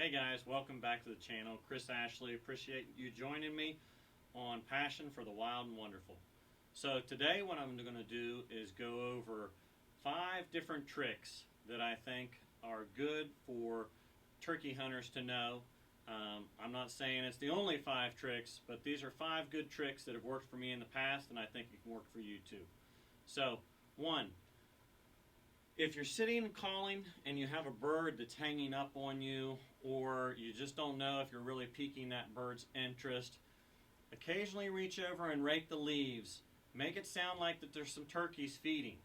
Hey guys, welcome back to the channel. Chris Ashley, appreciate you joining me on Passion for the Wild and Wonderful. So today what I'm going to do is go over 5 different tricks that I think are good for turkey hunters to know. I'm not saying it's the only 5 tricks, but these are 5 good tricks that have worked for me in the past, and I think it can work for you too. So, 1. If you're sitting and calling and you have a bird that's hanging up on you, or you just don't know if you're really piquing that bird's interest, occasionally reach over and rake the leaves. Make it sound like that there's some turkeys feeding.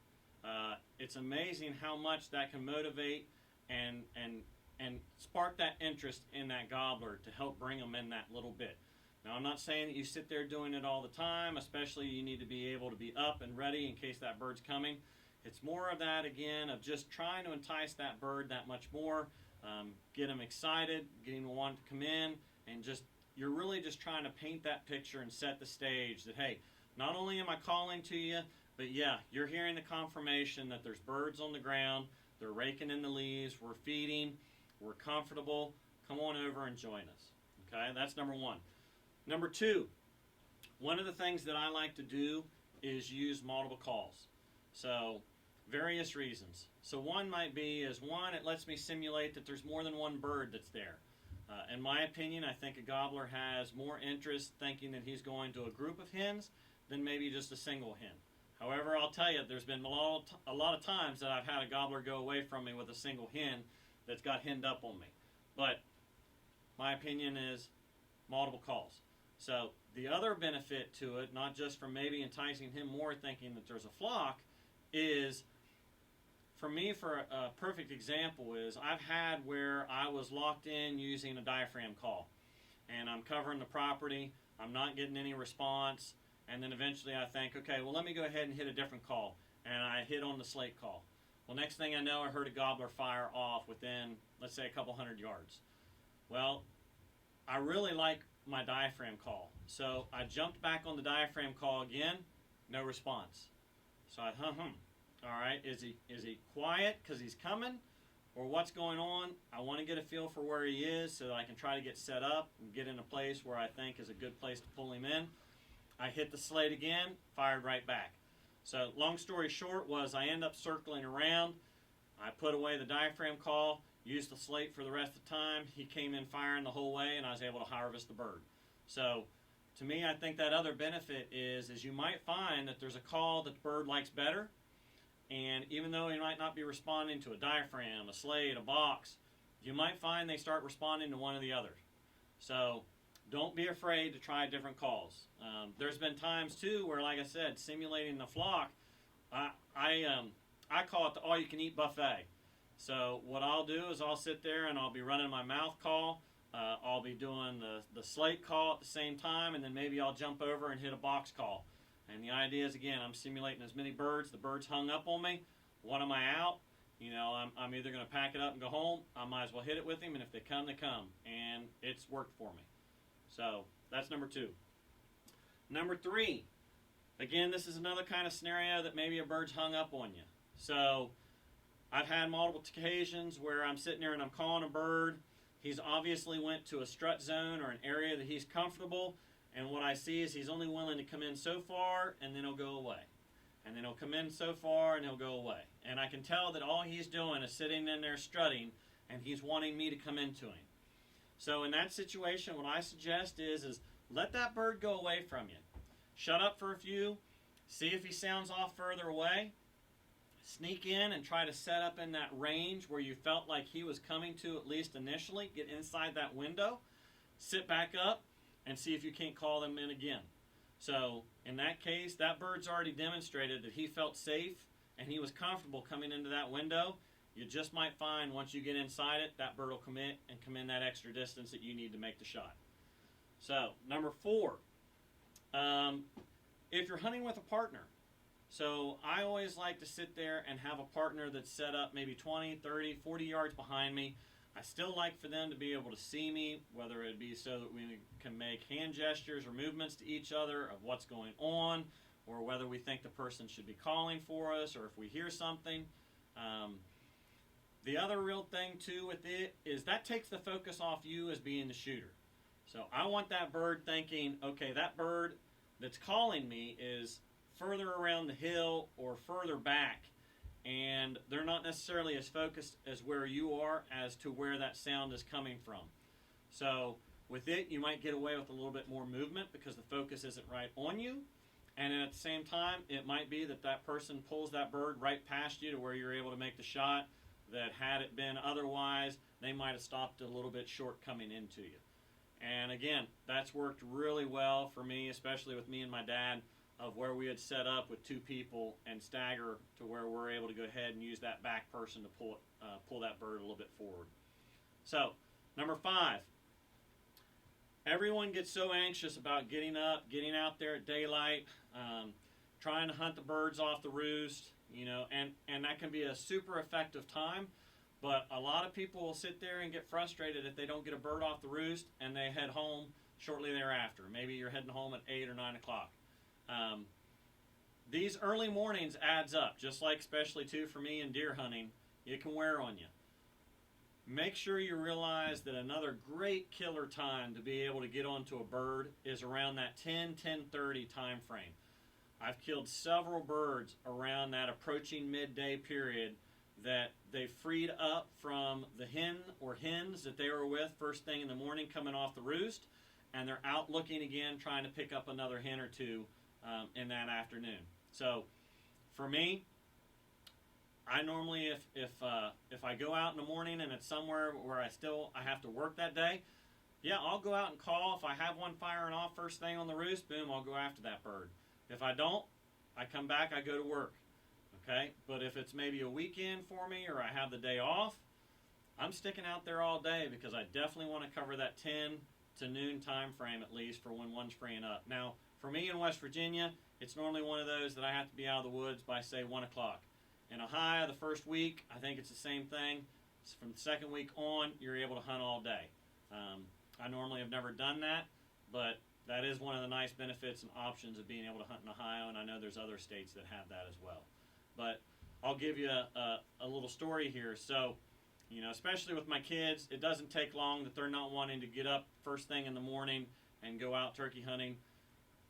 It's amazing how much that can motivate and spark that interest in that gobbler to help bring them in that little bit. Now, I'm not saying that you sit there doing it all the time, especially you need to be able to be up and ready in case that bird's coming. It's more of that, again, of just trying to entice that bird that much more, get them excited, getting them to want to come in, and you're really just trying to paint that picture and set the stage that, hey, not only am I calling to you, but yeah, you're hearing the confirmation that there's birds on the ground, they're raking in the leaves, we're feeding, we're comfortable, come on over and join us. Okay, that's number 1. Number 2, one of the things that I like to do is use multiple calls. So, various reasons. So one might be it lets me simulate that there's more than one bird that's there. In my opinion, I think a gobbler has more interest thinking that he's going to a group of hens than maybe just a single hen. However, I'll tell you, there's been a lot of times that I've had a gobbler go away from me with a single hen that's got henned up on me. But my opinion is multiple calls. So the other benefit to it, not just from maybe enticing him more thinking that there's a flock, is, for me, for a perfect example is I've had where I was locked in using a diaphragm call, and I'm covering the property, I'm not getting any response, and then eventually I think, okay, well, let me go ahead and hit a different call, and I hit on the slate call. Well, next thing I know, I heard a gobbler fire off within, let's say, a couple hundred yards. Well, I really like my diaphragm call, so I jumped back on the diaphragm call again, no response. So I all right, is he quiet because he's coming, or what's going on? I want to get a feel for where he is so that I can try to get set up and get in a place where I think is a good place to pull him in. I hit the slate again, fired right back. So long story short was I end up circling around. I put away the diaphragm call, used the slate for the rest of the time. He came in firing the whole way, and I was able to harvest the bird. So to me, I think that other benefit is you might find that there's a call that the bird likes better, and even though he might not be responding to a diaphragm, a slate, a box, you might find they start responding to one or the other. So don't be afraid to try different calls. There's been times too where, like I said, simulating the flock, I call it the all-you-can-eat buffet. So what I'll do is I'll sit there and I'll be running my mouth call. I'll be doing the slate call at the same time, and then maybe I'll jump over and hit a box call. And the idea is, again, I'm simulating as many birds. The birds hung up on me. What am I out? You know, I'm either going to pack it up and go home. I might as well hit it with him, and if they come, they come. And it's worked for me. So that's number 2. Number 3, again, this is another kind of scenario that maybe a bird's hung up on you. So I've had multiple occasions where I'm sitting there and I'm calling a bird. He's obviously went to a strut zone or an area that he's comfortable, and what I see is he's only willing to come in so far, and then he'll go away. And then he'll come in so far, and he'll go away. And I can tell that all he's doing is sitting in there strutting, and he's wanting me to come into him. So in that situation, what I suggest is let that bird go away from you. Shut up for a few, see if he sounds off further away, sneak in and try to set up in that range where you felt like he was coming to, at least initially. Get inside that window, sit back up, and see if you can't call them in again. So in that case, that bird's already demonstrated that he felt safe and he was comfortable coming into that window. You just might find once you get inside it, that bird will come in that extra distance that you need to make the shot. So number 4, if you're hunting with a partner, so I always like to sit there and have a partner that's set up maybe 20, 30, 40 yards behind me. I still like for them to be able to see me, whether it be so that we can make hand gestures or movements to each other of what's going on, or whether we think the person should be calling for us, or if we hear something. The other real thing too with it is that takes the focus off you as being the shooter. So I want that bird thinking, okay, that bird that's calling me is further around the hill or further back, and they're not necessarily as focused as where you are as to where that sound is coming from. So with it, you might get away with a little bit more movement because the focus isn't right on you. And at the same time, it might be that that person pulls that bird right past you to where you're able to make the shot that had it been otherwise, they might have stopped a little bit short coming into you. And again, that's worked really well for me, especially with me and my dad, of where we had set up with two people and stagger to where we're able to go ahead and use that back person to pull that bird a little bit forward. So, number 5. Everyone gets so anxious about getting up, getting out there at daylight, trying to hunt the birds off the roost, and that can be a super effective time. But a lot of people will sit there and get frustrated if they don't get a bird off the roost and they head home shortly thereafter. Maybe you're heading home at 8 or 9 o'clock. These early mornings adds up, just like especially too for me in deer hunting, it can wear on you. Make sure you realize that another great killer time to be able to get onto a bird is around that 10:30 time frame. I've killed several birds around that approaching midday period that they freed up from the hen or hens that they were with first thing in the morning coming off the roost, and they're out looking again trying to pick up another hen or two in that afternoon. So for me, I normally, if I go out in the morning and it's somewhere where I have to work that day, yeah, I'll go out and call. If I have one firing off first thing on the roost, boom, I'll go after that bird. If I don't, I come back, I go to work. Okay? But if it's maybe a weekend for me or I have the day off, I'm sticking out there all day because I definitely want to cover that 10 to noon time frame at least for when one's freeing up. Now, for me in West Virginia, it's normally one of those that I have to be out of the woods by, say, 1 o'clock. In Ohio, the first week, I think it's the same thing. From the second week on, you're able to hunt all day. I normally have never done that, but that is one of the nice benefits and options of being able to hunt in Ohio, and I know there's other states that have that as well. But I'll give you a little story here. So, especially with my kids, it doesn't take long that they're not wanting to get up first thing in the morning and go out turkey hunting.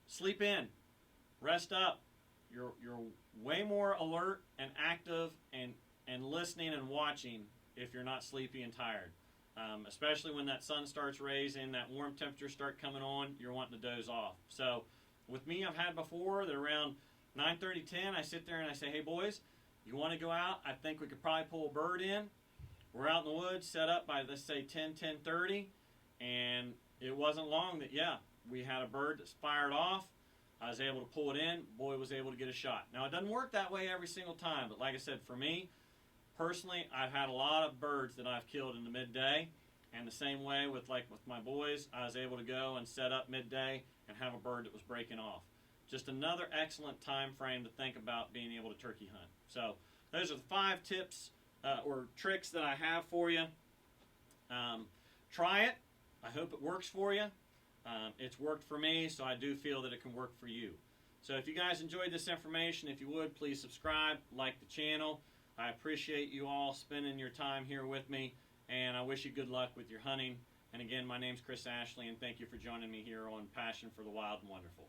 Sleep in. Rest up. You're way more alert and active and listening and watching if you're not sleepy and tired. Especially when that sun starts raising, that warm temperature start coming on, you're wanting to doze off. So with me, I've had before that around 9:30, 10, I sit there and I say, hey boys, you want to go out? I think we could probably pull a bird in. We're out in the woods, set up by, let's say, 10:30, and it wasn't long that, yeah, we had a bird that's fired off. I was able to pull it in. Boy was able to get a shot. Now, it doesn't work that way every single time, but like I said, for me, personally, I've had a lot of birds that I've killed in the midday, and the same way with my boys, I was able to go and set up midday and have a bird that was breaking off. Just another excellent time frame to think about being able to turkey hunt. So those are the 5 tips or tricks that I have for you. Try it. I hope it works for you. It's worked for me, so I do feel that it can work for you. So if you guys enjoyed this information, if you would, please subscribe, like the channel. I appreciate you all spending your time here with me, and I wish you good luck with your hunting. And again, my name's Chris Ashley, and thank you for joining me here on Passion for the Wild and Wonderful.